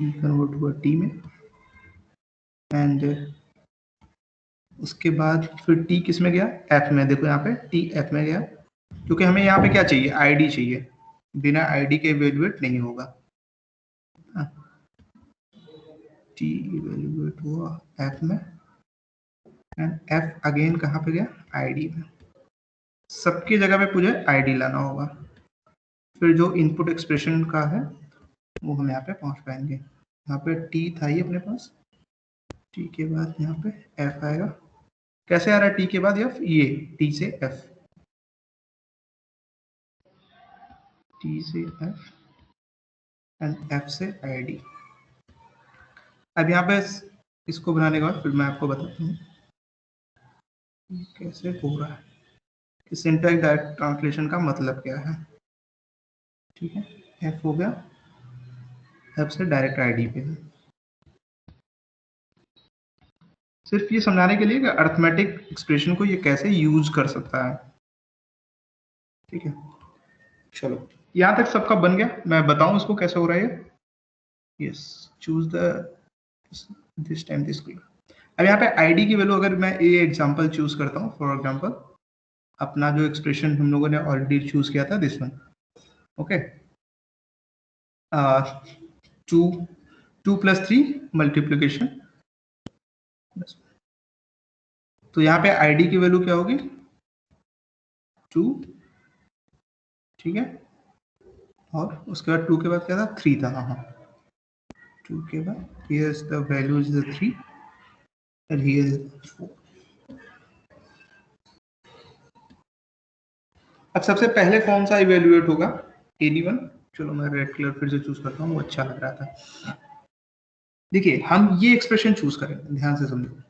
ई कन्वर्ट हुआ टी में, एंड उसके बाद फिर टी किस में गया, एफ में। देखो यहाँ पे टी एफ में गया, क्योंकि हमें यहाँ पे क्या चाहिए, आईडी चाहिए, बिना आईडी के इवेल्युएट नहीं होगा। टी इवेल्युएट हुआ एफ में, एंड एफ अगेन कहाँ पे गया, आईडी में। सबकी जगह पे मुझे आईडी लाना होगा, फिर जो इनपुट एक्सप्रेशन का है वो हम यहाँ पे पहुंच पाएंगे। यहाँ पे टी था ही अपने पास, टी के बाद यहाँ पे एफ आएगा। कैसे आ रहा है टी के बाद एफ, ये टी से एफ, टी से एफ एंड एफ से आईडी। अब यहाँ पे इसको बनाने के बाद फिर मैं आपको बताता हूँ कैसे हो रहा है, कि सिंटैक्स डायरेक्ट ट्रांसलेशन का मतलब क्या है। ठीक है, एफ हो गया, एफ से डायरेक्ट आईडी पे है। सिर्फ ये समझाने के लिए कि अर्थमेटिक एक्सप्रेशन को ये कैसे यूज कर सकता है। ठीक है, चलो यहाँ तक सबका बन गया, मैं बताऊं इसको कैसे हो रहा है। Yes, choose the this time this clear. अब यहाँ पे आईडी की वैल्यू अगर मैं ये एग्जांपल चूज करता हूँ, फॉर एग्जांपल अपना जो एक्सप्रेशन हम लोगों ने ऑलरेडी चूज किया था, दिस वन। ओके, 2 + 3 मल्टीप्लिकेशन, तो यहाँ पे आईडी की वैल्यू क्या होगी, 2। ठीक है, और उसके बाद 2 के बाद क्या था, 3 था। हाँ, 2 के बाद here is the value is the 3 and here is 4। अब सबसे पहले कौन सा इवेल्युएट होगा, एनी1। चलो मैं रेड कलर फिर से चूज करता हूँ, वो अच्छा लग रहा था। देखिए हम ये एक्सप्रेशन चूज करें, ध्यान से समझो।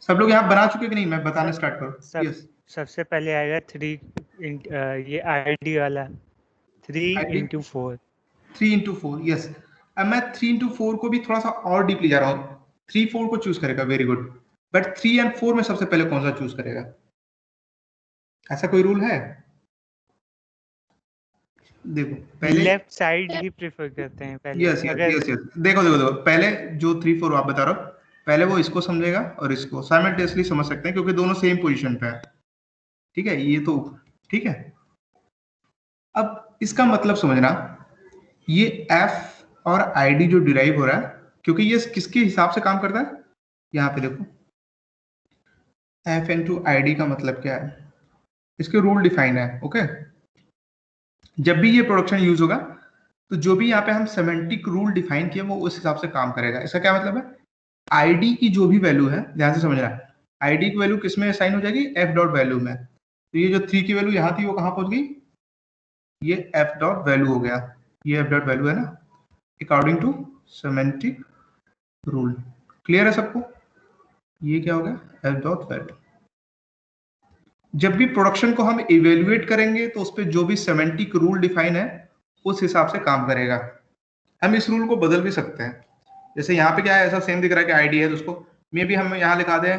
सब लोग यहाँ बना चुके कि नहीं, मैं बताने स्टार्ट करूँ। यस, सबसे पहले आएगा 3 ये आईडी वाला 3 × 4। 3 × 4, यस। अब मैं 3 × 4 को भी थोड़ा सा और डीपली जा रहा हूँ। 3 4 को चूज करेगा, वेरी गुड, बट 3 और 4 में सबसे पहले कौन सा चूज करेगा, ऐसा कोई रूल है? देखो पहले लेफ्ट साइड ही प्रेफर करते हैं पहले। यस यस यस, देखो पहले जो 3 4 आप बता रहा हो, पहले वो इसको समझेगा और इसको साइमल्टेनियसली समझ सकते हैं, क्योंकि दोनों सेम पोजीशन पे है। ठीक है, ये तो ठीक है। अब इसका मतलब समझना, ये एफ और आईडी जो डिराइव हो रहा है, क्योंकि ये किसके हिसाब से काम करता है, यहाँ पे देखो एफ इनटू आईडी का मतलब क्या है, इसके रूल डिफाइन है। ओके, जब भी ये प्रोडक्शन यूज होगा तो जो भी यहाँ पे हम सेमेंटिक रूल डिफाइन किए वो उस हिसाब से काम करेगा। इसका क्या मतलब है, आईडी की जो भी वैल्यू है, ध्यान से समझना, आईडी की वैल्यू किस में असाइन हो जाएगी, एफ डॉट वैल्यू में। तो ये जो 3 की वैल्यू यहाँ थी वो कहाँ पहुंच गई, ये एफ डॉट वैल्यू हो गया, ये एफ डॉट वैल्यू है ना, according to semantic rule. Clear है सबको? ये क्या हो गया, एफ डॉट वैल्यू। जब भी प्रोडक्शन को हम इवेल्युएट करेंगे तो उस पर जो भी सेमेंटिक रूल डिफाइन है उस हिसाब से काम करेगा। हम इस रूल को बदल भी सकते हैं, जैसे यहाँ पे क्या है, ऐसा सेम दिख रहा है कि आईडी है, तो उसको मे भी हम यहाँ लिखा दें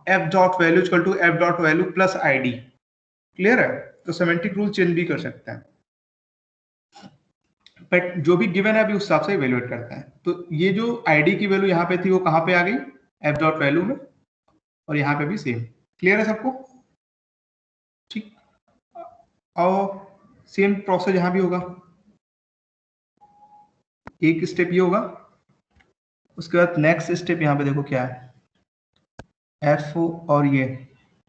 F dot value equal to F dot value plus ID. Clear है? तो सेमेंटिक रूल चेंज भी कर सकते हैं, बट जो भी गिवन है अभी उस हिसाब से इवेल्युएट करते हैं। तो ये जो आईडी की वैल्यू यहाँ पे थी वो कहाँ पे आ गई, एफ डॉट वैल्यू में, और यहाँ पे भी सेम। क्लियर है सबको? ठीक, और सेम प्रोसेस यहाँ भी होगा, एक स्टेप ये होगा, उसके बाद नेक्स्ट स्टेप यहाँ पे देखो क्या है, एफ और ये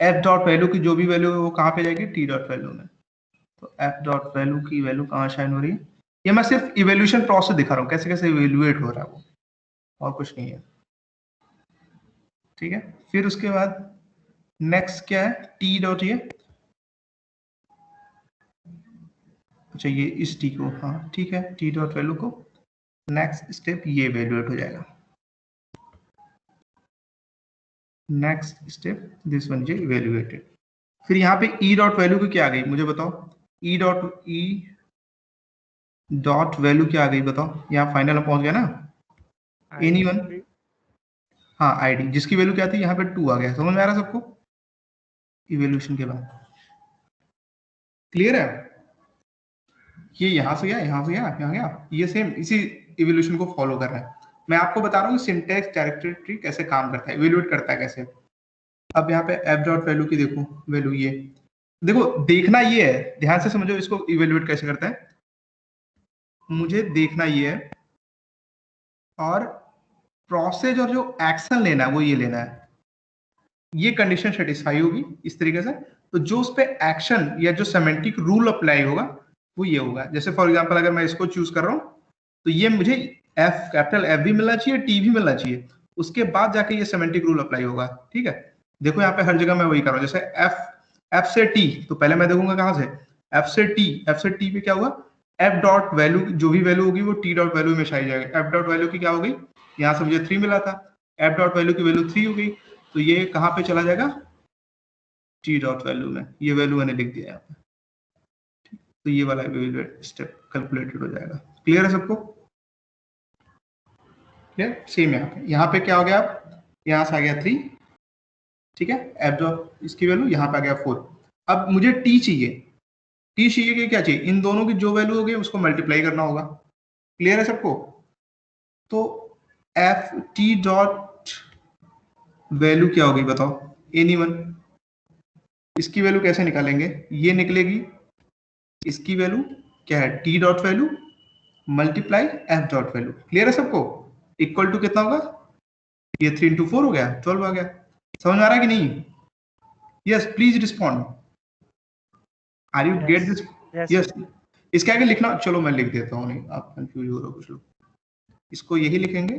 एफ डॉट वैल्यू की जो भी वैल्यू है वो कहाँ पे जाएगी, टी डॉट वैल्यू में। तो एफ डॉट वैल्यू की वैल्यू कहाँ शाइन हो रही है, ये मैं सिर्फ इवेल्यूशन प्रोसेस दिखा रहा हूँ, कैसे कैसे इवेल्युएट हो रहा है वो, और कुछ नहीं है। ठीक है, फिर उसके बाद नेक्स्ट क्या है, टी डॉट ये, अच्छा ये इस टी को, हाँ ठीक है, टी डॉट वैल्यू को नेक्स्ट स्टेप ये इवेल्युएट हो जाएगा, next step this one is evaluated. फिर यहाँ पे ई डॉट वैल्यू की क्या आ गई मुझे बताओ, ई डॉट वैल्यू क्या आ गई बताओ, यहाँ फाइनल में पहुंच गया ना, एनीवन, हाँ आईडी, जिसकी वैल्यू क्या थी यहाँ पे 2 आ गया। समझ में आ रहा है सबको इवोल्यूशन के बाद? क्लियर है? ये यहाँ से गया, यहाँ से गया, यहाँ गया, ये सेम इसी इवोल्यूशन को फॉलो कर रहा है। मैं आपको बता रहा हूँ सिंटैक्स कैरेक्टरिस्टिक ट्री कैसे काम करता है, इवेल्युएट करता है कैसे। अब यहाँ पे एफ डॉट वैल्यू की देखो वैल्यू, ये देखो, देखना ये है, ध्यान से समझो इसको इवेल्युएट कैसे करता है, मुझे देखना ये है, और प्रोसेस और जो एक्शन लेना है वो ये लेना है, ये कंडीशन सेटिस्फाई होगी इस तरीके से, तो जो उस पे एक्शन या जो सेमेंटिक रूल अप्लाई होगा वो ये होगा। जैसे फॉर एग्जांपल अगर मैं इसको चूज कर रहा हूँ तो ये मुझे एफ, कैपिटल एफ भी मिलना चाहिए, टी भी मिलना चाहिए, उसके बाद जाके ये सेमेंटिक रूल अप्लाई होगा। ठीक है, देखो यहाँ पे हर जगह मैं वही कर रहा हूँ, जैसे एफ से टी, तो पहले मैं देखूंगा कहाँ से, एफ से टी पे क्या हुआ, एफ डॉट वैल्यू जो भी वैल्यू होगी वो टी डॉट वैल्यू में आई जाएगी। एफ डॉट वैल्यू की क्या हो गई, यहाँ से मुझे 3 मिला था, एफ डॉट वैल्यू की वैल्यू 3 हो गई, तो ये कहाँ पे चला जाएगा, टी डॉट वैल्यू में, ये वैल्यू मैंने लिख दिया यहाँ पे, तो ये वाला स्टेप कैलकुलेटेड हो जाएगा। क्लियर है सबको? क्लियर? सेम यहाँ पे क्या हो गया, यहाँ से आ गया 3, ठीक है, एफ डॉट इसकी वैल्यू यहाँ पे आ गया 4। अब मुझे टी चाहिए, कि क्या चाहिए, इन दोनों की जो वैल्यू होगी उसको मल्टीप्लाई करना होगा। क्लियर है सबको? तो एफ टी डॉट वैल्यू क्या होगी बताओ, एनीवन, इसकी वैल्यू कैसे निकालेंगे, ये निकलेगी, इसकी वैल्यू क्या है, T dot value multiply F dot value. Clear है सबको? इक्वल टू कितना होगा, ये 3 into 4 हो गया, 12 आ गया। समझ में आ रहा है कि नहीं? Yes, please respond, are you get this? Yes, इसके आगे लिखना, चलो मैं लिख देता हूँ, नहीं आप कंफ्यूज हो रहे हो कुछ लोग, इसको यही लिखेंगे।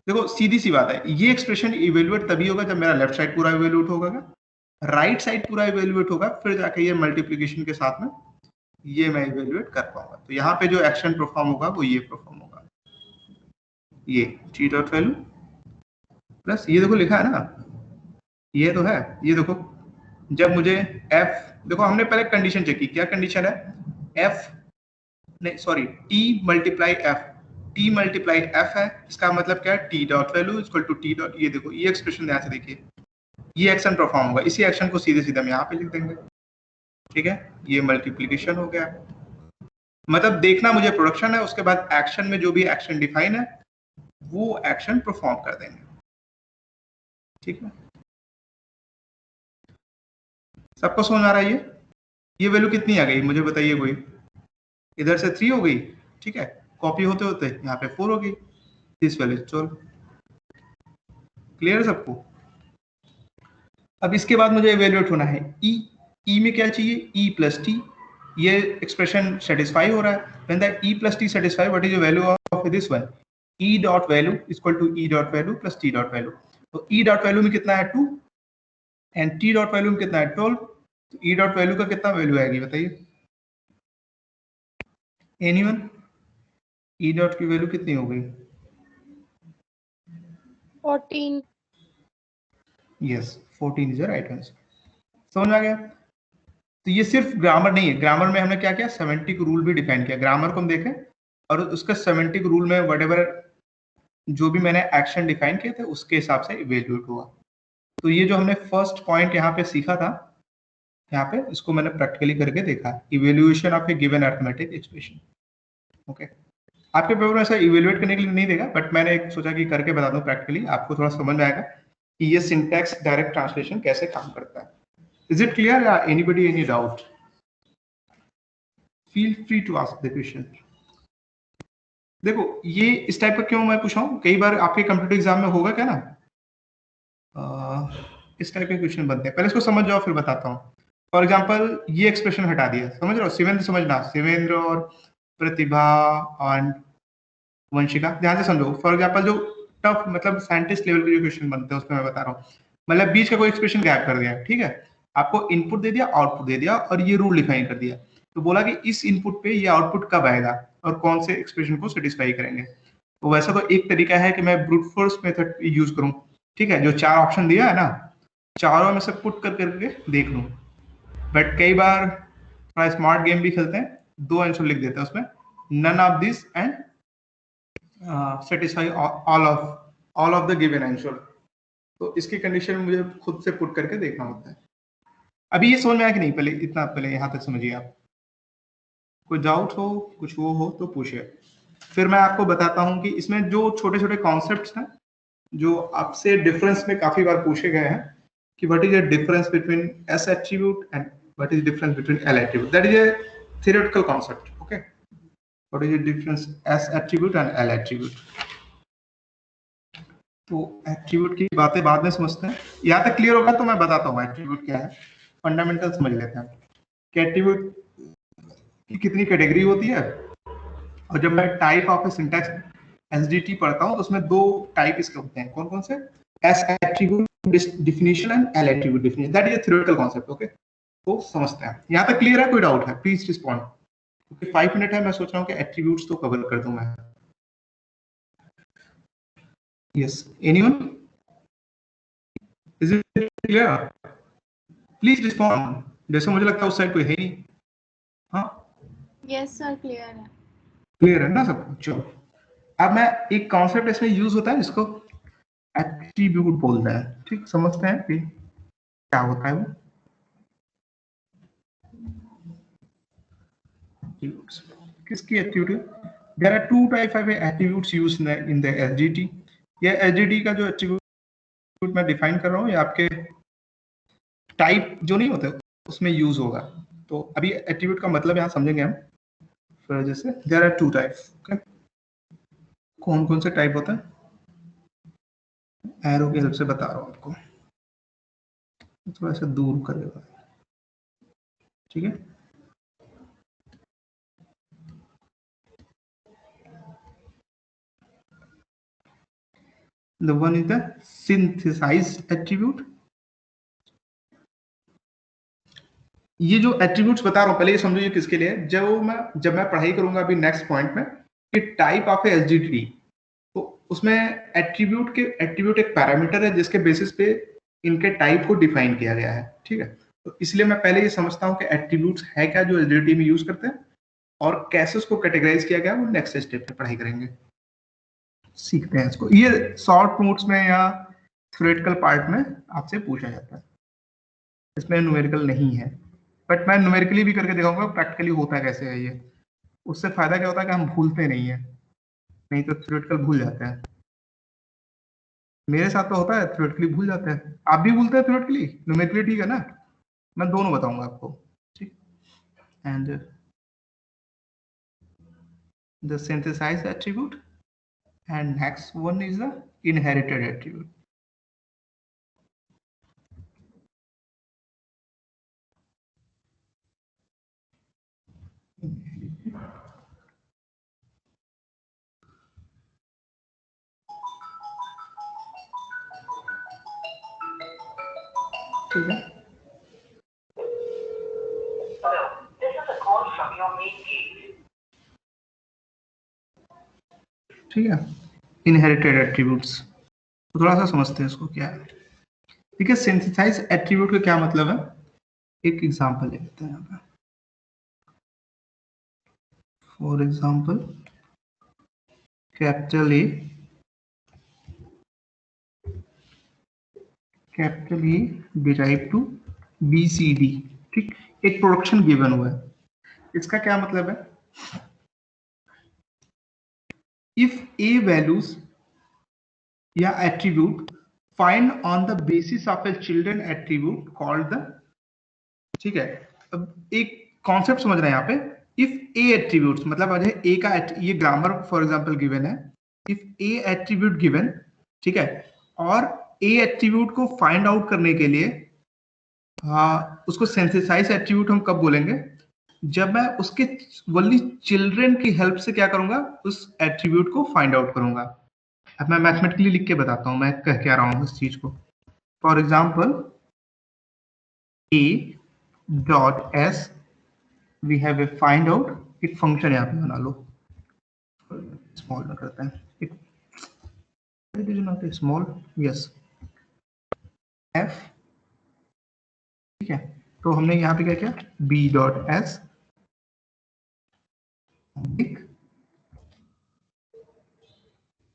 देखो सीधी सी बात है, ये एक्सप्रेशन इवेल्युएट तभी होगा जब मेरा लेफ्ट साइड पूरा इवेल्युएट होगा, राइट साइड पूरा इवेल्युएट होगा, फिर जाके ये मल्टीप्लिकेशन के साथ में ये मैं इवेल्युएट कर पाऊंगा। तो यहाँ पे जो एक्शन परफॉर्म होगा वो ये परफॉर्म होगा, ये टी डॉट वैल्यू प्लस ये देखो लिखा है ना, ये तो है, ये देखो जब मुझे एफ, देखो हमने पहले कंडीशन चेक की, क्या कंडीशन है, एफ नहीं sorry T multiply F, T multiply F है, इसका मतलब क्या है, T dot value equal to T dot, ये देखो ये एक्सप्रेशन ध्यान से देखिए, ये एक्शन परफॉर्म होगा, इसी एक्शन को सीधे सीधे हम यहाँ पे लिख देंगे। ठीक है, ये मल्टीप्लिकेशन हो गया, मतलब देखना मुझे प्रोडक्शन है, उसके बाद एक्शन में जो भी एक्शन डिफाइन है वो एक्शन परफॉर्म कर देंगे। ठीक है, सबको समझ आ रहा है? ये वैल्यू कितनी आ गई मुझे बताइए कोई, इधर से 3 हो गई, ठीक है, कॉपी होते होते यहाँ पे 4 हो गई, दिस वैल्यू 12। क्लियर है सबको? अब इसके बाद मुझे इवेल्युएट होना है ई में क्या चाहिए, ई प्लस टी, ये एक्सप्रेशन सेटिस्फाई हो रहा है, when that E plus T satisfy, what is the value of this one, E dot value equal to E dot value plus T dot value. तो ई डॉट वैल्यू में कितना है 2, and T dot value कितना है 12, तो E dot value का कितना value आएगी बताइए एनीवन, ई डॉट की वैल्यू कितनी हो गई 14। Yes 14 is the right answer. समझ में आ गया? तो ये सिर्फ ग्रामर नहीं है, ग्रामर में हमने क्या किया सेमेंटिक रूल भी डिफाइन किया, ग्रामर को हम देखें और उसका सेमेंटिक रूल में व्हाटएवर जो भी मैंने एक्शन डिफाइन किए थे उसके हिसाब से इवेल्युएट हुआ। तो ये जो हमने फर्स्ट पॉइंट यहाँ पे सीखा था, यहाँ पे इसको मैंने प्रैक्टिकली करके देखा, evaluation of A given arithmetic expression. Okay, आपके पेपर में ऐसा इवेल्युएट करने के लिए नहीं देगा, बट मैंने एक सोचा कि करके बता दूं प्रैक्टिकली, आपको थोड़ा समझ में आएगा कि ये सिंटैक्स डायरेक्ट ट्रांसलेशन कैसे काम करता है। Is it clear? Anybody any doubt? Feel free to ask the question. देखो ये इस टाइप का क्यों मैं पूछा हूँ, कई बार आपके कंप्यूटर एग्जाम में होगा क्या ना, इस टाइप के क्वेश्चन बनते हैं, पहले इसको समझ जाओ फिर बताता हूँ। फॉर एग्जाम्पल ये एक्सप्रेशन हटा दिया, समझ रहे हो, शिवेंद्र समझना, शिवेंद्र और प्रतिभा और वंशिका ध्यान से समझो। फॉर एग्जाम्पल जो टफ मतलब साइंटिस्ट लेवल के जो क्वेश्चन बनते हैं उसमें मैं बता रहा हूँ, मतलब बीच का कोई एक्सप्रेशन गैप कर दिया, ठीक है, आपको इनपुट दे दिया आउटपुट दे दिया और ये रूल डिफाइन कर दिया, तो बोला कि इस इनपुट पे ये आउटपुट कब आएगा और कौन से एक्सप्रेशन को सेटिस्फाई करेंगे। तो वैसा तो एक तरीका है कि मैं ब्रूट फोर्स मेथड यूज करूं, ठीक है, जो 4 ऑप्शन दिया है ना, चारों में से पुट कर करके देख लूं। बट कई बार थोड़ा स्मार्ट गेम भी खेलते हैं, 2 आंसर लिख देते हैं उसमें, none of this and satisfy all of the given answer. तो इसकी कंडीशन मुझे खुद से पुट करके देखना होता है। अभी ये समझ में आया कि नहीं? पहले इतना, पहले यहाँ तक समझिए आप, कोई डाउट हो कुछ वो हो तो पूछिए, फिर मैं आपको बताता हूँ कि इसमें जो छोटे छोटे कॉन्सेप्ट्स हैं जो आपसे डिफरेंस में काफी बार पूछे गए हैं कि what is the difference between S attribute and what is difference between L attribute, that is a theoretical concept. Okay, what is the difference S attribute and L attribute. तो एट्रीब्यूट की बातें बाद में समझते हैं, यहाँ तक क्लियर होगा तो मैं बताता हूँ एट्रीब्यूट क्या है, फंडामेंटल समझ लेते हैं कि एट्रीब्यूट की कितनी कैटेगरी होती है। और जब मैं टाइप ऑफ सिंटैक्स एसडीटी पढ़ता हूँ तो उसमें 2 टाइप इसके होते हैं, कौन कौन से, S attribute definition and L attribute definition, that is a theoretical concept. Okay, तो समझते हैं, यहाँ तक क्लियर है? कोई डाउट है प्लीज रिस्पॉन्ड, क्योंकि 5 मिनट है, मैं सोच रहा हूँ कि एट्रीब्यूट्स तो कवर कर दूं मैं। Yes, anyone, is it clear? Please respond, जैसे मुझे लगता है उस साइड कोई है ही नहीं। हाँ यस सर, क्लियर है। क्लियर है ना सबको? चलो, अब मैं एक कॉन्सेप्ट इसमें यूज होता है जिसको एट्रीब्यूट बोलते हैं, ठीक, समझते हैं कि क्या होता है वो attributes। किसकी attribute? There are 2 type of attributes used in the SDT. ये एसडीटी का जो एट्रीब्यूट मैं डिफाइन कर रहा हूँ, ये आपके टाइप जो नहीं होते उसमें यूज होगा। तो अभी एट्रीब्यूट का मतलब यहाँ समझेंगे हम। फिर जैसे देयर आर 2 टाइप्स, ओके, कौन कौन से टाइप होता है, एरो की हेल्प से बता रहा हूँ आपको, थोड़ा सा दूर करेगा, ठीक है। The one is the synthesized attribute। ये जो एट्रीब्यूट्स बता रहा हूँ पहले ये समझो ये किसके लिए है, जब मैं पढ़ाई करूंगा अभी नेक्स्ट पॉइंट में कि टाइप ऑफ एसडीटी, तो उसमें एट्रीब्यूट एक पैरामीटर है जिसके बेसिस पे इनके टाइप को डिफाइन किया गया है, ठीक है। तो इसलिए मैं पहले ये समझता हूँ कि एट्रीब्यूट्स है क्या जो एसडीटी में यूज करते हैं और कैसे उसको कैटेगराइज किया गया, वो नेक्स्ट स्टेप पे पढ़ाई करेंगे, सीखते हैं इसको। ये शॉर्ट नोट्स में या थ्योरेटिकल पार्ट में आपसे पूछा जाता है, इसमें न्यूमेरिकल नहीं है, बट मैं न्यूमेरिकली भी करके दिखाऊंगा प्रैक्टिकली होता कैसे है ये। उससे फायदा क्या होता है कि हम भूलते नहीं है, नहीं तो थ्योरेटिकल भूल जाते हैं। मेरे साथ तो होता है थ्योरेटिकली भूल जाते हैं, आप भी भूलते हैं थ्योरेटिकली, न्यूमेरिकली ठीक है ना, मैं दोनों बताऊंगा आपको, ठीक। And the synthesized attribute and next one is the inherited attribute. ठीक है, ठीक है। इनहेरिटेड एट्रीब्यूट्स, तो थोड़ा सा समझते हैं इसको क्या है। ठीक है, सिंथेसाइज एट्रीब्यूट का क्या मतलब है, एक एग्जांपल ले लेते हैं यहाँ पे। For example capital A derive to B C D. ठीक, एक प्रोडक्शन गिवन हुआ है, इसका क्या मतलब है, इफ ए वैल्यूज या attribute find on the basis of a children attribute called the, ठीक है। अब एक कॉन्सेप्ट समझ रहे हैं यहाँ पे, इफ ए एट्रीब्यूट मतलब अगर ए का ये ग्रामर फॉर एग्जांपल गिवन है, इफ ए एट्रीब्यूट गिवन, ठीक है, और ए एट्रीब्यूट को फाइंड आउट करने के लिए उसको सिंथेसाइज एट्रीब्यूट हम कब बोलेंगे, जब मैं उसके वनली चिल्ड्रन की हेल्प से क्या करूंगा, उस एट्रीब्यूट को फाइंड आउट करूंगा। अब मैं मैथमेटिकली लिख के बताता हूं मैं कह क्या रहा हूं इस चीज को। For example A dot S we have a find out, एक फंक्शन यहाँ पे बना लो, स्मॉल में करते हैं, एक it is not a small, yes F, ठीक है। तो हमने यहाँ पे क्या किया, B dot S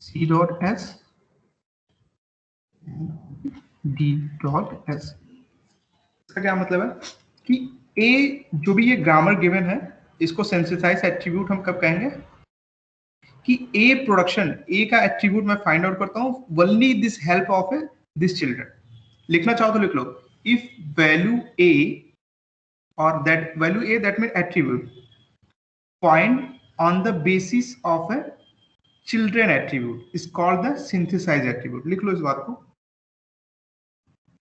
C dot S D dot S. इसका क्या मतलब है कि ए जो भी ये ग्रामर गिवन है, इसको सेंसिटाइज एट्रीब्यूट हम कब कहेंगे, कि ए प्रोडक्शन, ए का एट्रीब्यूट मैं फाइंड आउट करता हूं only this help of a this children. लिखना चाहो तो लिख लो, इफ वैल्यू ए और that value A that mean attribute find on the basis of a children attribute is called the synthesize attribute. लिख लो इस बात को,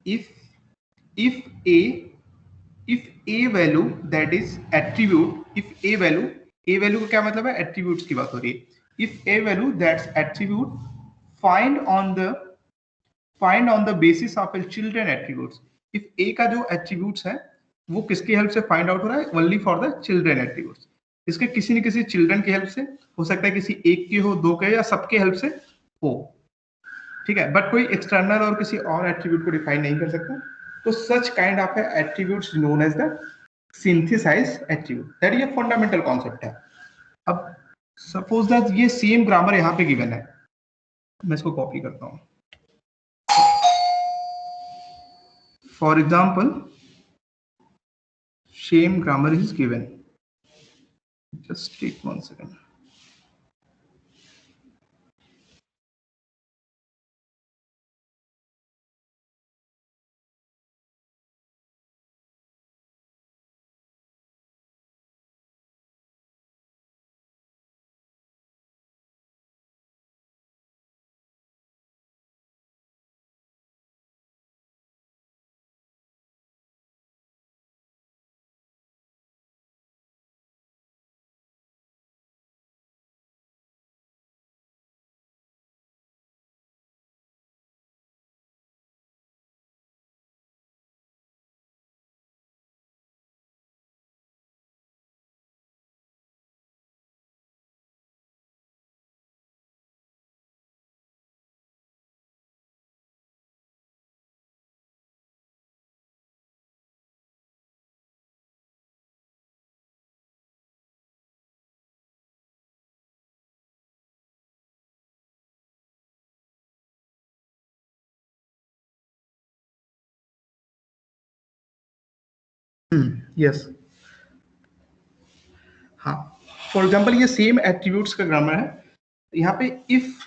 if a value that is attribute, if a value का क्या मतलब है, attributes की बात हो रही है, if a value that's attribute find on the basis of a children attributes, if a का जो attributes है वो किसकी हेल्प से फाइंड आउट हो रहा है, only for the children attributes, इसके किसी न किसी चिल्ड्रन की हेल्प से, हो सकता है किसी एक की हो, दो के, या सबके हेल्प से हो, ठीक है, बट कोई एक्सटर्नल और किसी और एट्रीब्यूट को डिफाइन नहीं कर सकता। तो such kind of attributes known as the synthesize attribute, that ये फंडामेंटल कॉन्सेप्ट है। अब सपोज दैट ये सेम ग्रामर यहाँ पे गिवन है, मैं इसको कॉपी करता हूँ। For example same grammar is given, just take 1 second. Yes, हाँ, फॉर एग्जाम्पल ये सेम एट्रीब्यूट्स का ग्रामर है, यहाँ पे if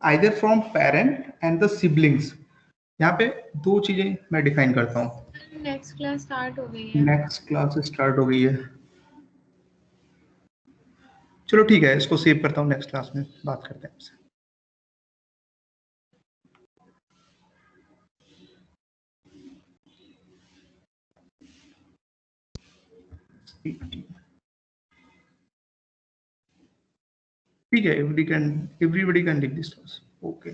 either from parent and the siblings, यहाँ पे दो चीजें मैं डिफाइन करता हूँ। नेक्स्ट क्लास स्टार्ट हो गई है। नेक्स्ट क्लास स्टार्ट हो गई है, चलो ठीक है, इसको सेव करता हूँ, नेक्स्ट क्लास में बात करते हैं आपसे। ठीक है, everybody can leave this class. Okay